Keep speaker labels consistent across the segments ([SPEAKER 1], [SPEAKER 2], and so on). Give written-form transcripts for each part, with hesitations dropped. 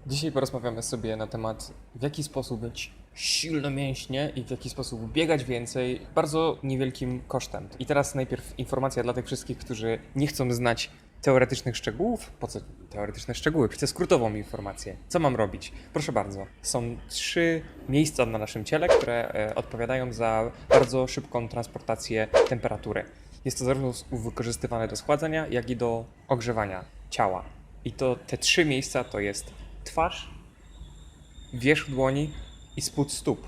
[SPEAKER 1] Dzisiaj porozmawiamy sobie na temat, w jaki sposób mieć silne mięśnie i w jaki sposób biegać więcej bardzo niewielkim kosztem. I teraz najpierw informacja dla tych wszystkich, którzy nie chcą znać teoretycznych szczegółów. Po co teoretyczne szczegóły? Chcę skrótową informację. Co mam robić? Proszę bardzo. Są 3 miejsca na naszym ciele, które odpowiadają za bardzo szybką transportację temperatury. Jest to zarówno wykorzystywane do schładzania, jak i do ogrzewania ciała. I to te 3 miejsca to jest twarz, wierzch dłoni i spód stóp.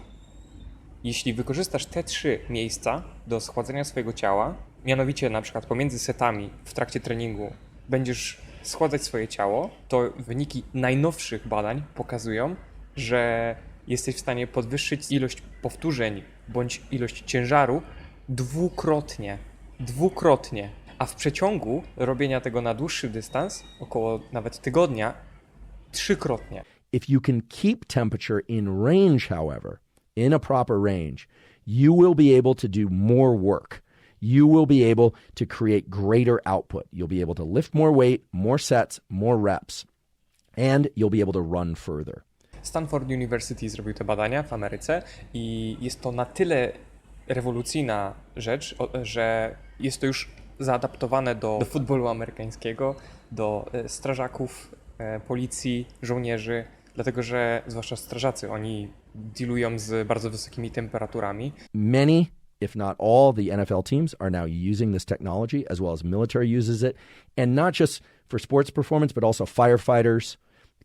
[SPEAKER 1] Jeśli wykorzystasz te 3 miejsca do schładzenia swojego ciała, mianowicie na przykład pomiędzy setami w trakcie treningu będziesz schładzać swoje ciało, to wyniki najnowszych badań pokazują, że jesteś w stanie podwyższyć ilość powtórzeń bądź ilość ciężaru dwukrotnie. Dwukrotnie. A w przeciągu robienia tego na dłuższy dystans, około nawet tygodnia, trzykrotnie.
[SPEAKER 2] If you can keep temperature in range, however, in a proper range, you will be able to do more work. You will be able to create greater output. You'll be able to lift more weight, more sets, more reps, and you'll be able to run further.
[SPEAKER 1] Stanford University zrobił te badania w Ameryce i jest to na tyle rewolucyjna rzecz, że jest to już zaadaptowane do futbolu amerykańskiego, do strażaków, policji, żołnierzy, dlatego że zwłaszcza strażacy, oni dealują z bardzo wysokimi temperaturami.
[SPEAKER 2] Many, if not all, the NFL teams are now using this technology, as well as military uses it, and not just for sports performance, but also firefighters,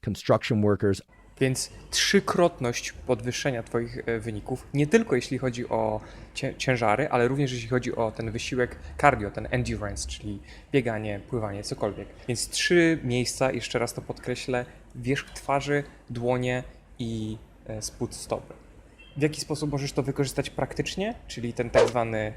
[SPEAKER 2] construction workers.
[SPEAKER 1] Więc trzykrotność podwyższenia Twoich wyników, nie tylko jeśli chodzi o ciężary, ale również jeśli chodzi o ten wysiłek cardio, ten endurance, czyli bieganie, pływanie, cokolwiek. Więc 3 miejsca, jeszcze raz to podkreślę, wierzch twarzy, dłonie i spód stopy. W jaki sposób możesz to wykorzystać praktycznie, czyli ten tak zwany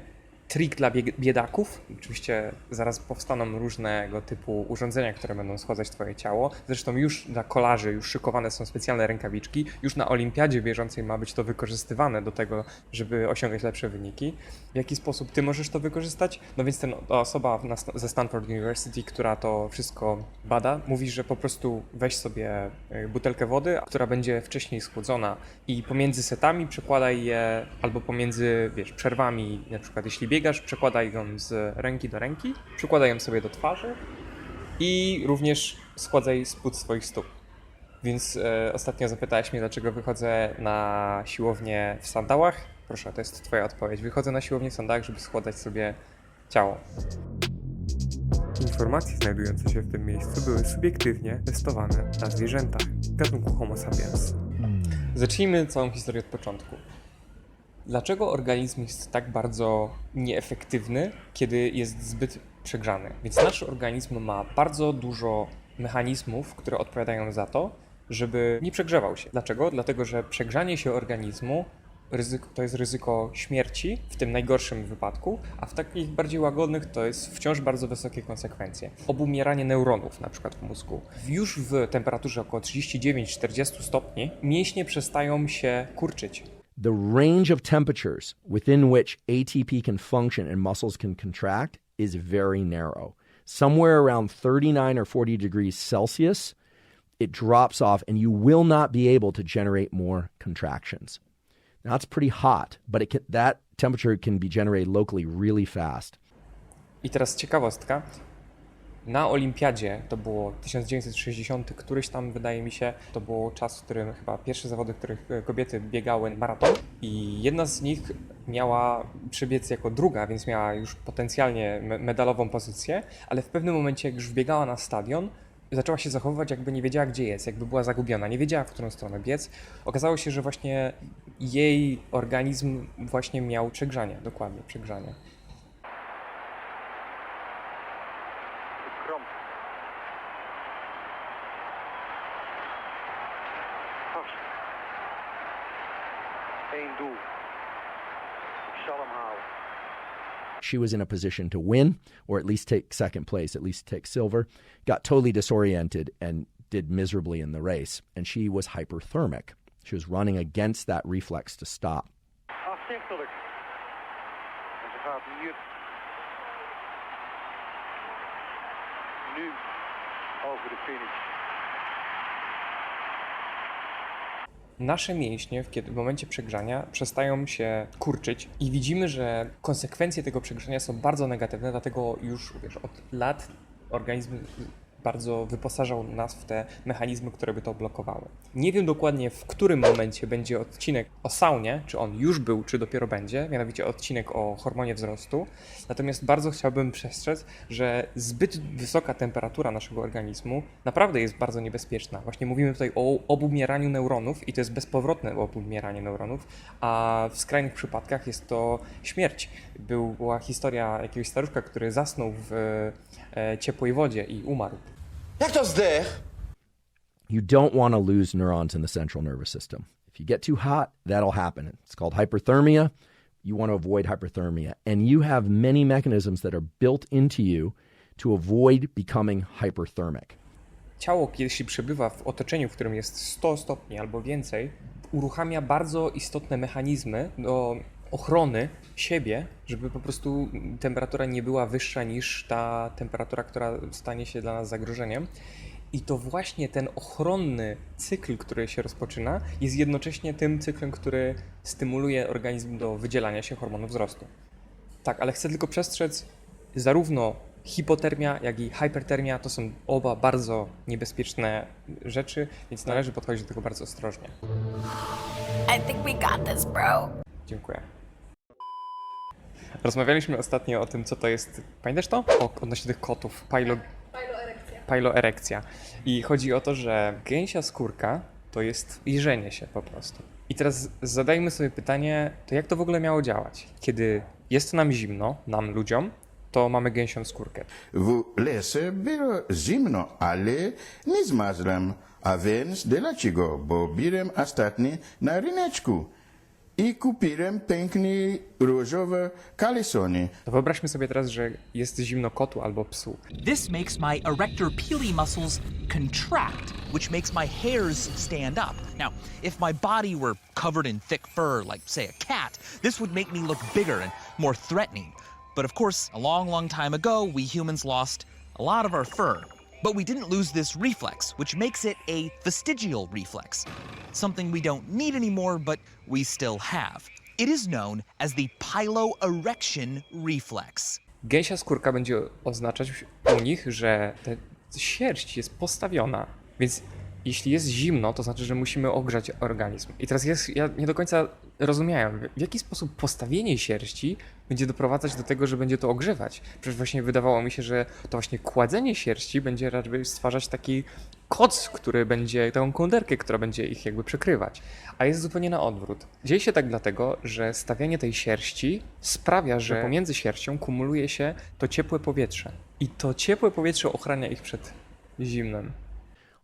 [SPEAKER 1] trik dla biedaków. Oczywiście zaraz powstaną różnego typu urządzenia, które będą schładzać Twoje ciało. Zresztą już dla kolarzy już szykowane są specjalne rękawiczki. Już na olimpiadzie bieżącej ma być to wykorzystywane do tego, żeby osiągać lepsze wyniki. W jaki sposób Ty możesz to wykorzystać? No więc ta osoba ze Stanford University, która to wszystko bada, mówi, że po prostu weź sobie butelkę wody, która będzie wcześniej schłodzona i pomiędzy setami przekładaj je, albo pomiędzy, przerwami, na przykład jeśli biegasz, przekładaj ją z ręki do ręki, przykładaj ją sobie do twarzy i również schładzaj spód swoich stóp. Więc ostatnio zapytałeś mnie, dlaczego wychodzę na siłownię w sandałach. Proszę, to jest Twoja odpowiedź. Wychodzę na siłownię w sandałach, żeby schładzać sobie ciało. Informacje znajdujące się w tym miejscu były subiektywnie testowane na zwierzętach gatunku Homo sapiens. Zacznijmy całą historię od początku. Dlaczego organizm jest tak bardzo nieefektywny, kiedy jest zbyt przegrzany? Więc nasz organizm ma bardzo dużo mechanizmów, które odpowiadają za to, żeby nie przegrzewał się. Dlaczego? Dlatego, że przegrzanie się organizmu to jest ryzyko śmierci w tym najgorszym wypadku, a w takich bardziej łagodnych to jest wciąż bardzo wysokie konsekwencje. Obumieranie neuronów na przykład w mózgu. Już w temperaturze około 39-40 stopni mięśnie przestają się kurczyć.
[SPEAKER 2] The range of temperatures within which ATP can function and muscles can contract is very narrow. Somewhere around 39 or 40 degrees Celsius, it drops off and you will not be able to generate more contractions. Now, that's pretty hot, but that temperature can be generated locally really fast.
[SPEAKER 1] I teraz ciekawostka. Na olimpiadzie, to było 1960, któryś tam, wydaje mi się, to był czas, w którym chyba pierwsze zawody, w których kobiety biegały maraton i jedna z nich miała przebiec jako druga, więc miała już potencjalnie medalową pozycję, ale w pewnym momencie, jak już wbiegała na stadion, zaczęła się zachowywać, jakby nie wiedziała, gdzie jest, jakby była zagubiona, nie wiedziała, w którą stronę biec. Okazało się, że właśnie jej organizm właśnie miał przegrzanie, dokładnie przegrzanie.
[SPEAKER 3] Eén doel. Ik zal hem halen.
[SPEAKER 2] She was in a position to win, or at least take second place, at least take silver, got totally disoriented and did miserably in the race. And she was hyperthermic. She was running against that reflex to stop.
[SPEAKER 3] Afzichtelijk. En ze gaat hier nu over de finish.
[SPEAKER 1] nasze mięśnie w momencie przegrzania przestają się kurczyć i widzimy, że konsekwencje tego przegrzania są bardzo negatywne, dlatego już od lat organizm bardzo wyposażał nas w te mechanizmy, które by to blokowały. Nie wiem dokładnie, w którym momencie będzie odcinek o saunie, czy on już był, czy dopiero będzie, mianowicie odcinek o hormonie wzrostu. Natomiast bardzo chciałbym przestrzec, że zbyt wysoka temperatura naszego organizmu naprawdę jest bardzo niebezpieczna. Właśnie mówimy tutaj o obumieraniu neuronów i to jest bezpowrotne obumieranie neuronów, a w skrajnych przypadkach jest to śmierć. Była historia jakiegoś staruszka, który zasnął w ciepłej wodzie i umarł.
[SPEAKER 4] Jak to zdech?
[SPEAKER 2] You don't want to lose neurons in the central nervous system. If you get too hot, that'll happen. It's called hyperthermia. You want to avoid hyperthermia. And you have many mechanisms that are built into you to avoid becoming hyperthermic.
[SPEAKER 1] Ciało, jeśli przebywa w otoczeniu, w którym jest 100 stopni albo więcej, uruchamia bardzo istotne mechanizmy do ochrony siebie, żeby po prostu temperatura nie była wyższa niż ta temperatura, która stanie się dla nas zagrożeniem. I to właśnie ten ochronny cykl, który się rozpoczyna, jest jednocześnie tym cyklem, który stymuluje organizm do wydzielania się hormonu wzrostu. Tak, ale chcę tylko przestrzec, zarówno hipotermia, jak i hypertermia to są oba bardzo niebezpieczne rzeczy, więc należy podchodzić do tego bardzo ostrożnie.
[SPEAKER 5] I think we got this, bro.
[SPEAKER 1] Dziękuję. Rozmawialiśmy ostatnio o tym, co to jest. Pamiętasz to? Odnośnie tych kotów. Piloerekcja. I chodzi o to, że gęsia skórka to jest jeżenie się po prostu. I teraz zadajmy sobie pytanie, to jak to w ogóle miało działać? Kiedy jest nam zimno, nam ludziom, to mamy gęsią skórkę.
[SPEAKER 6] Vous laissez biro zimno, ale nie zmazlam, a więc dlaczego, bo birem ostatni na ryneczku i kupiłem piękny różowe kalesony.
[SPEAKER 1] To wyobraźmy sobie teraz, że jest zimno kotu albo psu.
[SPEAKER 7] This makes my erector pili muscles contract, which makes my hairs stand up. Now, if my body were covered in thick fur, like, say, a cat, this would make me look bigger and more threatening. But of course, a long, long time ago, we humans lost a lot of our fur. But we didn't lose this reflex, which makes it a vestigial reflex. Something we don't need anymore, but we still have. It is known as the piloerection reflex.
[SPEAKER 1] Gęsia skórka będzie oznaczać u nich, że ta sierść jest postawiona, więc jeśli jest zimno, to znaczy, że musimy ogrzać organizm. I teraz ja nie do końca rozumiałem, w jaki sposób postawienie sierści będzie doprowadzać do tego, że będzie to ogrzewać. Przecież właśnie wydawało mi się, że to właśnie kładzenie sierści będzie raczej stwarzać taki koc, który będzie, taką kołderkę, która będzie ich jakby przykrywać. A jest zupełnie na odwrót. Dzieje się tak dlatego, że stawianie tej sierści sprawia, że pomiędzy sierścią kumuluje się to ciepłe powietrze. I to ciepłe powietrze ochrania ich przed zimnem.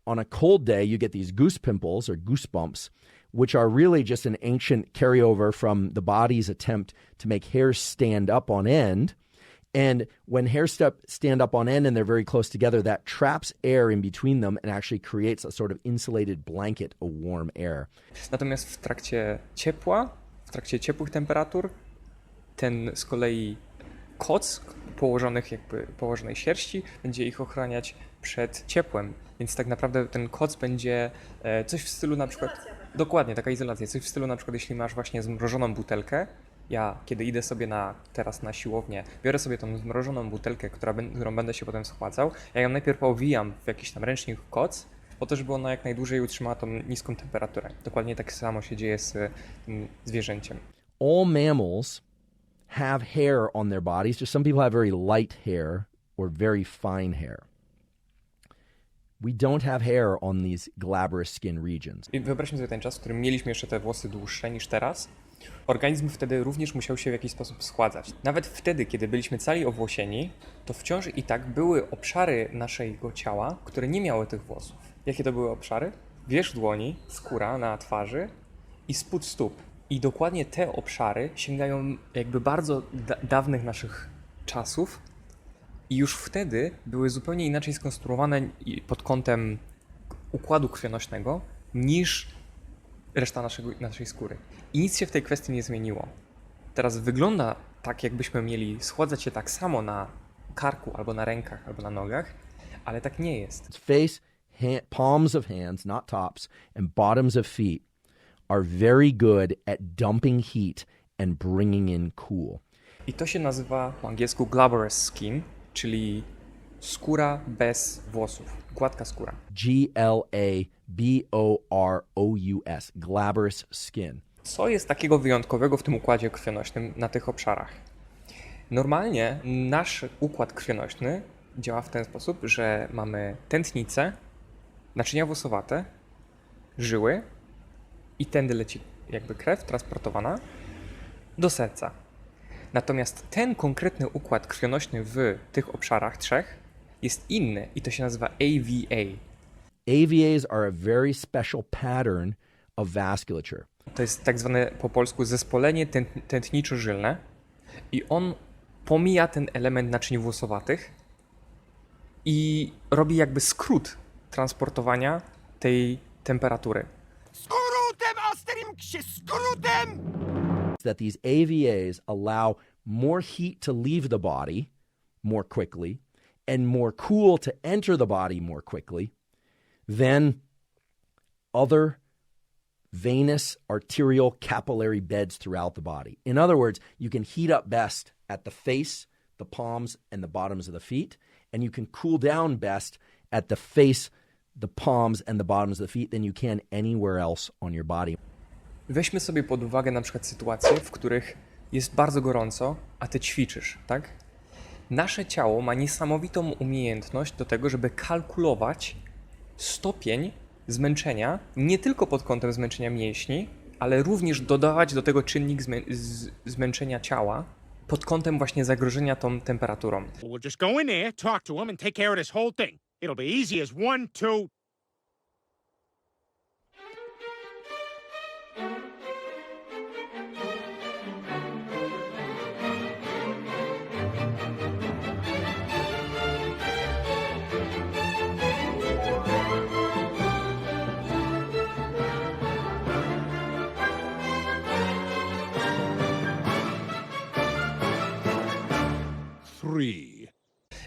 [SPEAKER 2] On a cold day, you get these goose pimples or goosebumps, which are really just an ancient carryover from the body's attempt to make hairs stand up on end. And when hairs stand up on end and they're very close together, that traps air in between them and actually creates a sort of insulated blanket of warm air.
[SPEAKER 1] Natomiast w trakcie ciepłych temperatur, ten z kolei koc położonej sierści będzie ich ochraniać przed ciepłem. Więc tak naprawdę ten koc będzie coś w stylu na przykład... Dokładnie, taka izolacja. Coś w stylu na przykład, jeśli masz właśnie zmrożoną butelkę. Ja, kiedy idę sobie teraz na siłownię, biorę sobie tą zmrożoną butelkę, którą będę się potem schładzał. Ja ją najpierw owijam w jakiś tam ręcznik koc, po to, żeby ona jak najdłużej utrzymała tą niską temperaturę. Dokładnie tak samo się dzieje z tym zwierzęciem.
[SPEAKER 2] All mammals have hair on their bodies. Just some people have very light hair or very fine hair. We don't have hair on these glabrous skin regions.
[SPEAKER 1] I wyobraźmy sobie ten czas, w którym mieliśmy jeszcze te włosy dłuższe niż teraz. Organizm wtedy również musiał się w jakiś sposób schładzać. Nawet wtedy, kiedy byliśmy cali owłosieni, to wciąż i tak były obszary naszego ciała, które nie miały tych włosów. Jakie to były obszary? Wierzch dłoni, skóra na twarzy i spód stóp. I dokładnie te obszary sięgają jakby bardzo dawnych naszych czasów i już wtedy były zupełnie inaczej skonstruowane pod kątem układu krwionośnego niż reszta naszej skóry. I nic się w tej kwestii nie zmieniło. Teraz wygląda tak, jakbyśmy mieli schładzać się tak samo na karku, albo na rękach, albo na nogach, ale tak nie jest.
[SPEAKER 2] Face, palms of hands, not tops, and bottoms of feet are very good at dumping heat and bringing in cool.
[SPEAKER 1] I to się nazywa po angielsku glabrous skin, czyli skóra bez włosów, gładka skóra.
[SPEAKER 2] Glabrous, glabrous skin.
[SPEAKER 1] Co jest takiego wyjątkowego w tym układzie krwionośnym na tych obszarach? Normalnie nasz układ krwionośny działa w ten sposób, że mamy tętnice, naczynia włosowate, żyły i tędy leci jakby krew transportowana do serca. Natomiast ten konkretny układ krwionośny w tych obszarach trzech jest inny i to się nazywa AVA.
[SPEAKER 2] AVAs are a very special pattern of vasculature.
[SPEAKER 1] To jest tak zwane po polsku zespolenie tętniczo-żylne i on pomija ten element naczyń włosowatych i robi jakby skrót transportowania tej temperatury.
[SPEAKER 2] That these AVAs allow more heat to leave the body more quickly and more cool to enter the body more quickly than other venous, arterial, capillary beds throughout the body. In other words, you can heat up best at the face, the palms, and the bottoms of the feet, and you can cool down best at the face, the palms, and the bottoms of the feet than you can anywhere else on your body.
[SPEAKER 1] Weźmy sobie pod uwagę na przykład sytuacje, w których jest bardzo gorąco, a ty ćwiczysz, tak? Nasze ciało ma niesamowitą umiejętność do tego, żeby kalkulować stopień zmęczenia, nie tylko pod kątem zmęczenia mięśni, ale również dodawać do tego czynnik zmęczenia ciała pod kątem właśnie zagrożenia tą temperaturą.
[SPEAKER 4] We'll just go in there, talk to him, and take care of this whole thing. It'll be easy as 1, 2...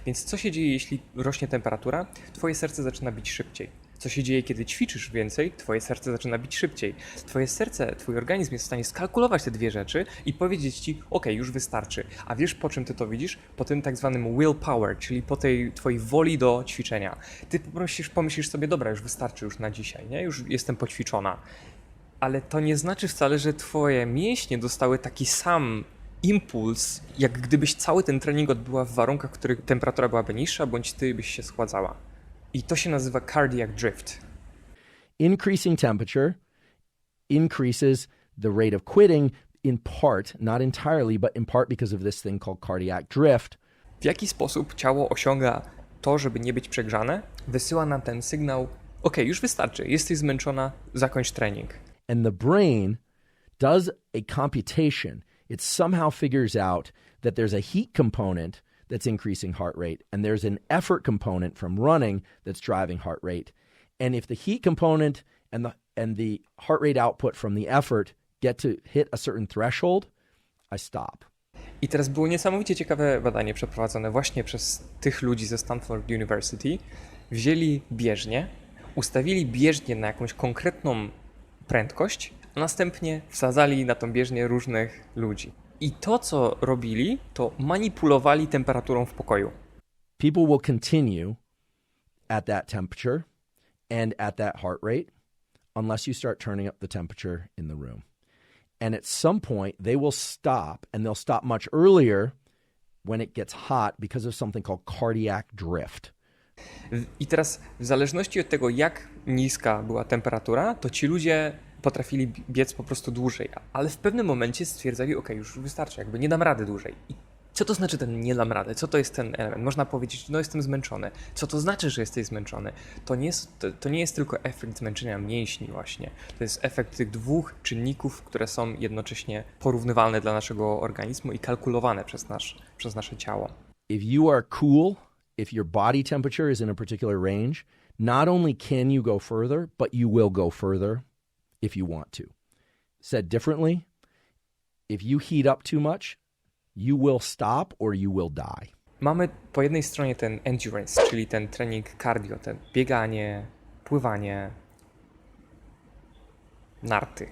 [SPEAKER 1] Więc co się dzieje, jeśli rośnie temperatura? Twoje serce zaczyna bić szybciej. Co się dzieje, kiedy ćwiczysz więcej? Twoje serce zaczyna bić szybciej. Twoje serce, twój organizm jest w stanie skalkulować te dwie rzeczy i powiedzieć ci, ok, już wystarczy. A wiesz, po czym ty to widzisz? Po tym tak zwanym willpower, czyli po tej twojej woli do ćwiczenia. Ty pomyślisz sobie, dobra, już wystarczy już na dzisiaj, nie? Już jestem poćwiczona. Ale to nie znaczy wcale, że twoje mięśnie dostały taki sam impuls, jak gdybyś cały ten trening odbyła w warunkach, w których temperatura byłaby niższa, bądź ty byś się schładzała. I to się nazywa cardiac drift.
[SPEAKER 2] Increasing temperature increases the rate of quitting in part, not entirely, but in part because of this thing called cardiac drift.
[SPEAKER 1] W jaki sposób ciało osiąga to, żeby nie być przegrzane? Wysyła nam ten sygnał, ok, już wystarczy, jesteś zmęczona, zakończ trening.
[SPEAKER 2] And the brain does a computation. It somehow figures out that there's a heat component that's increasing heart rate, and there's an effort component from running that's driving heart rate. And if the heat component and the heart rate output from the effort get to hit a certain threshold, I stop.
[SPEAKER 1] I teraz było niesamowicie ciekawe badanie przeprowadzone właśnie przez tych ludzi ze Stanford University. Wzięli bieżnię, ustawili bieżnię na jakąś konkretną prędkość, a następnie wsadzali na tą bieżnię różnych ludzi. I to, co robili, to manipulowali temperaturą w pokoju.
[SPEAKER 2] People will continue at that temperature and at that heart rate unless you start turning up the temperature in the room. And at some point, they will stop, and they'll stop much earlier when it gets hot because of something called cardiac drift.
[SPEAKER 1] I teraz w zależności od tego, jak niska była temperatura, to ci ludzie potrafili biec po prostu dłużej, ale w pewnym momencie stwierdzali, ok, już wystarczy, jakby nie dam rady dłużej. I co to znaczy ten nie dam rady? Co to jest ten element? Można powiedzieć, no jestem zmęczony. Co to znaczy, że jesteś zmęczony? To nie jest tylko efekt zmęczenia mięśni właśnie. To jest efekt tych dwóch czynników, które są jednocześnie porównywalne dla naszego organizmu i kalkulowane przez nasze ciało.
[SPEAKER 2] If you are cool, if your body temperature is in a particular range, not only can you go further, but you will go further if you want to. Said differently, if you heat up too much, you will stop or you will die.
[SPEAKER 1] Mamy po jednej stronie ten endurance, czyli ten trening cardio, ten bieganie, pływanie, narty.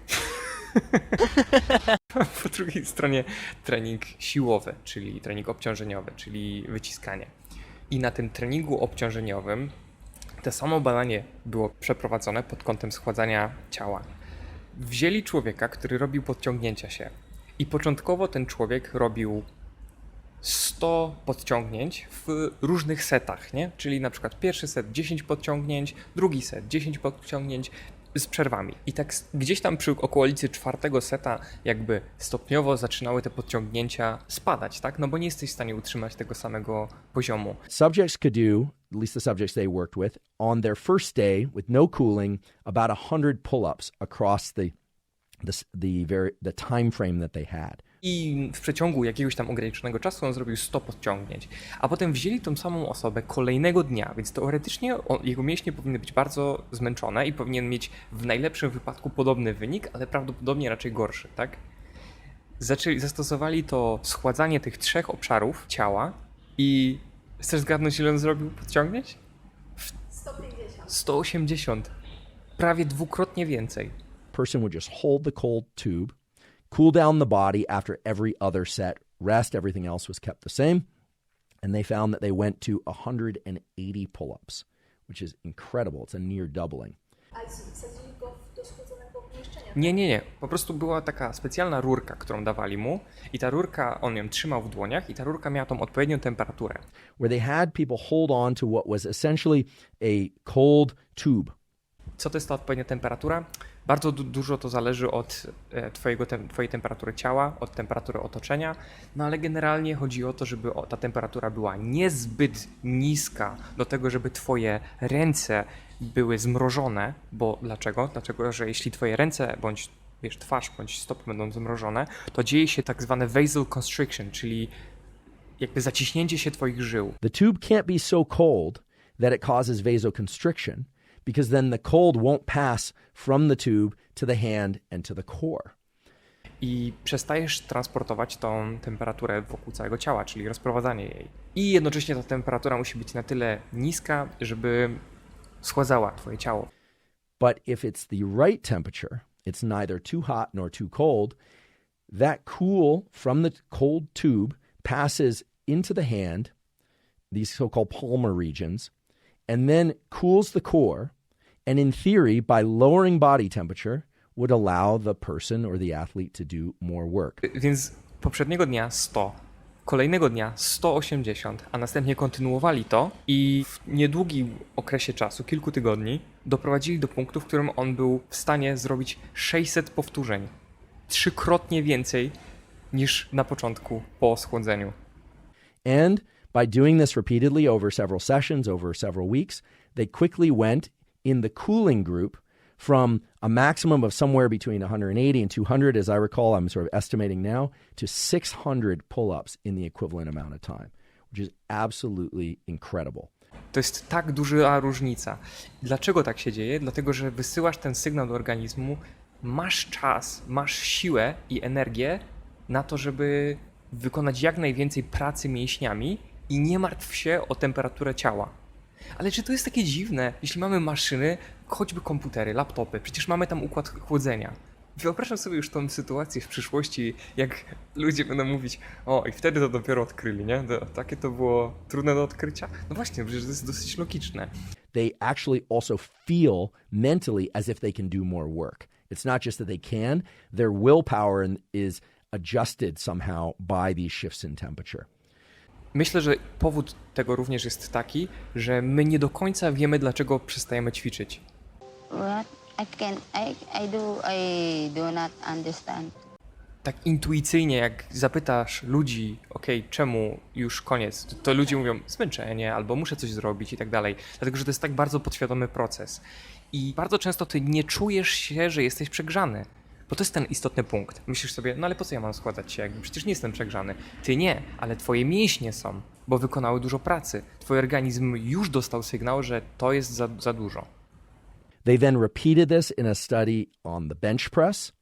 [SPEAKER 1] Po drugiej stronie trening siłowy, czyli trening obciążeniowy, czyli wyciskanie. I na tym treningu obciążeniowym to samo badanie było przeprowadzone pod kątem schładzania ciała. Wzięli człowieka, który robił podciągnięcia się i początkowo ten człowiek robił 100 podciągnięć w różnych setach, nie? Czyli na przykład pierwszy set 10 podciągnięć, drugi set 10 podciągnięć z przerwami. I tak gdzieś tam przy okolicy 4. seta jakby stopniowo zaczynały te podciągnięcia spadać, tak? No bo nie jesteś w stanie utrzymać tego samego poziomu.
[SPEAKER 2] Subjects could do, at least the subjects they worked with, on their first day with no cooling, about 100 pull-ups across the time frame that they had.
[SPEAKER 1] I w przeciągu jakiegoś tam ograniczonego czasu on zrobił 100 podciągnięć. A potem wzięli tą samą osobę kolejnego dnia, więc teoretycznie jego mięśnie powinny być bardzo zmęczone i powinien mieć w najlepszym wypadku podobny wynik, ale prawdopodobnie raczej gorszy, tak? Zastosowali to schładzanie tych 3 obszarów ciała i chcesz zgadnąć, ile on zrobił podciągnięć? 150. 180. Prawie dwukrotnie więcej.
[SPEAKER 2] Person would just hold the cold tube, cool down the body after every other set, rest, everything else was kept the same. And they found that they went to 180 pull-ups, which is incredible. It's a near doubling.
[SPEAKER 5] A wsadzili go do schłodzonego pomieszczenia?
[SPEAKER 1] Nie. Po prostu była taka specjalna rurka, którą dawali mu i ta rurka, on ją trzymał w dłoniach i ta rurka miała tą odpowiednią temperaturę.
[SPEAKER 2] Where they had people hold on to what was essentially a cold tube.
[SPEAKER 1] Co to jest ta odpowiednia temperatura? Bardzo dużo to zależy od twojej temperatury ciała, od temperatury otoczenia, no ale generalnie chodzi o to, żeby ta temperatura była niezbyt niska do tego, żeby twoje ręce były zmrożone, bo dlaczego? Dlaczego, że jeśli twoje ręce bądź twarz bądź stopy będą zmrożone, to dzieje się tak zwane vasoconstriction, czyli jakby zaciśnięcie się twoich żył.
[SPEAKER 2] The tube can't be so cold that it causes vasoconstriction, because then the cold won't pass from the tube to the hand and to the core.
[SPEAKER 1] I przestajesz transportować tą temperaturę wokół całego ciała, czyli rozprowadzanie jej. I jednocześnie ta temperatura musi być na tyle niska, żeby schładzała twoje ciało.
[SPEAKER 2] But if it's the right temperature, it's neither too hot nor too cold, that cool from the cold tube passes into the hand, these so-called palmar regions, and then cools the core, and in theory, by lowering body temperature, would allow the person or the athlete to do more work.
[SPEAKER 1] Więc poprzedniego dnia 100, kolejnego dnia 180, a następnie kontynuowali to i w niedługim okresie czasu, kilku tygodni, doprowadzili do punktu, w którym on był w stanie zrobić 600 powtórzeń. 3-krotnie więcej niż na początku po schłodzeniu.
[SPEAKER 2] And by doing this repeatedly over several sessions, over several weeks, they quickly went in the cooling group from a maximum of somewhere between 180 and 200, as I recall, I'm sort of estimating now, to 600 pull-ups in the equivalent amount of time, which is absolutely incredible.
[SPEAKER 1] To jest tak duża różnica. Dlaczego tak się dzieje? Dlatego, że wysyłasz ten sygnał do organizmu, masz czas, masz siłę i energię na to, żeby wykonać jak najwięcej pracy mięśniami i nie martw się o temperaturę ciała. Ale czy to jest takie dziwne, jeśli mamy maszyny, choćby komputery, laptopy, przecież mamy tam układ chłodzenia. Wyobrażam sobie już tą sytuację w przyszłości, jak ludzie będą mówić, o i wtedy to dopiero odkryli, nie? Takie to było trudne do odkrycia? No właśnie, przecież to jest dosyć logiczne.
[SPEAKER 2] They actually also feel mentally as if they can do more work. It's not just that they can, their willpower is adjusted somehow by these shifts in temperature.
[SPEAKER 1] Myślę, że powód tego również jest taki, że my nie do końca wiemy, dlaczego przestajemy ćwiczyć.
[SPEAKER 8] What? I do not understand.
[SPEAKER 1] Tak intuicyjnie, jak zapytasz ludzi, czemu już koniec, to ludzie mówią zmęczenie, albo muszę coś zrobić i tak dalej. Dlatego, że to jest tak bardzo podświadomy proces. I bardzo często ty nie czujesz się, że jesteś przegrzany. Bo to jest ten istotny punkt. Myślisz sobie, no ale po co ja mam składać się, jakby przecież nie jestem przegrzany. Ty nie, ale twoje mięśnie są, bo wykonały dużo pracy. Twój organizm już dostał sygnał, że to jest za dużo.
[SPEAKER 2] They then repeated this in a study on the bench press.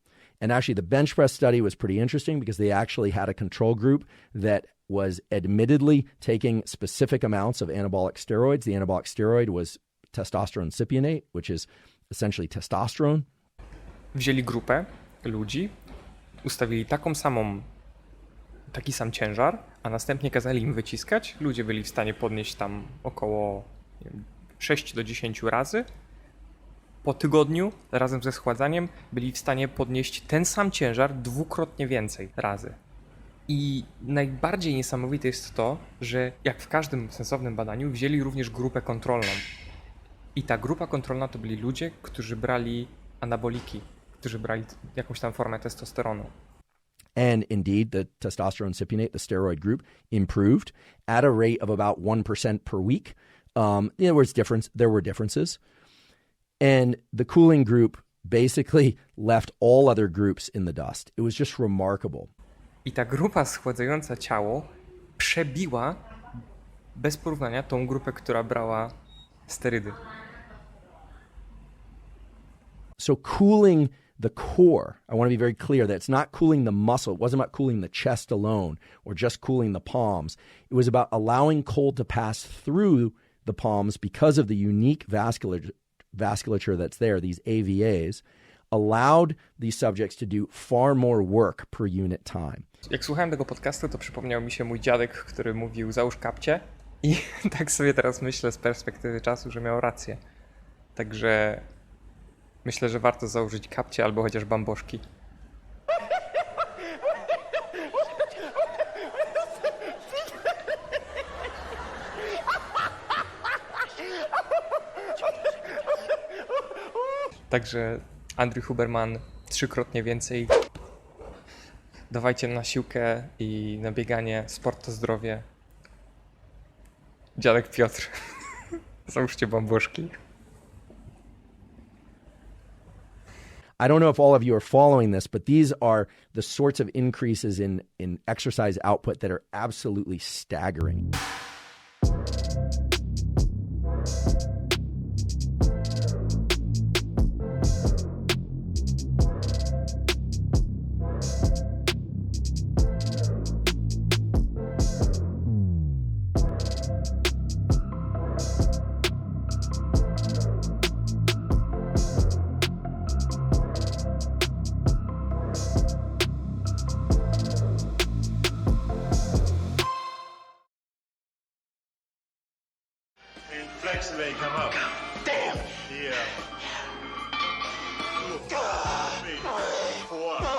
[SPEAKER 2] And actually the bench press study was pretty interesting because they actually had a control group that was admittedly taking specific amounts of anabolic steroids. The anabolic steroid was testosterone cypionate, which is essentially testosterone.
[SPEAKER 1] wzięli grupę ludzi, ustawili taki sam ciężar, a następnie kazali im wyciskać. Ludzie byli w stanie podnieść tam około 6 do 10 razy. Po tygodniu, razem ze schładzaniem, byli w stanie podnieść ten sam ciężar dwukrotnie więcej razy. I najbardziej niesamowite jest to, że jak w każdym sensownym badaniu wzięli również grupę kontrolną. I ta grupa kontrolna to byli ludzie, którzy brali anaboliki, którzy brali jakąś tam formę testosteronu.
[SPEAKER 2] And indeed, the testosterone cypionate, the steroid group, improved at a rate of about 1% per week. There were differences. And the cooling group basically left all other groups in the dust. It was just remarkable.
[SPEAKER 1] I ta grupa schładzająca ciało przebiła bez porównania tą grupę, która brała sterydy.
[SPEAKER 2] So cooling the core, I want to be very clear that it's not cooling the muscle. It wasn't about cooling the chest alone or just cooling the palms. It was about allowing cold to pass through the palms because of the unique vasculature that's there, these AVAs, allowed these subjects to do far more work per unit time.
[SPEAKER 1] Jak słuchałem tego podcastu, to przypomniał mi się mój dziadek, który mówił: załóż kapcie. I tak sobie teraz myślę z perspektywy czasu, że miał rację. Także myślę, że warto założyć kapcie albo chociaż bamboszki. Także Andrew Huberman 3-krotnie więcej. Dawajcie na siłkę i na bieganie. Sport to zdrowie. Dziadek Piotr. Załóżcie bamboszki.
[SPEAKER 2] I don't know if all of you are following this, but these are the sorts of increases in exercise output that are absolutely staggering.
[SPEAKER 9] Flex today, come up. Damn! Yeah. 2, 3, 4.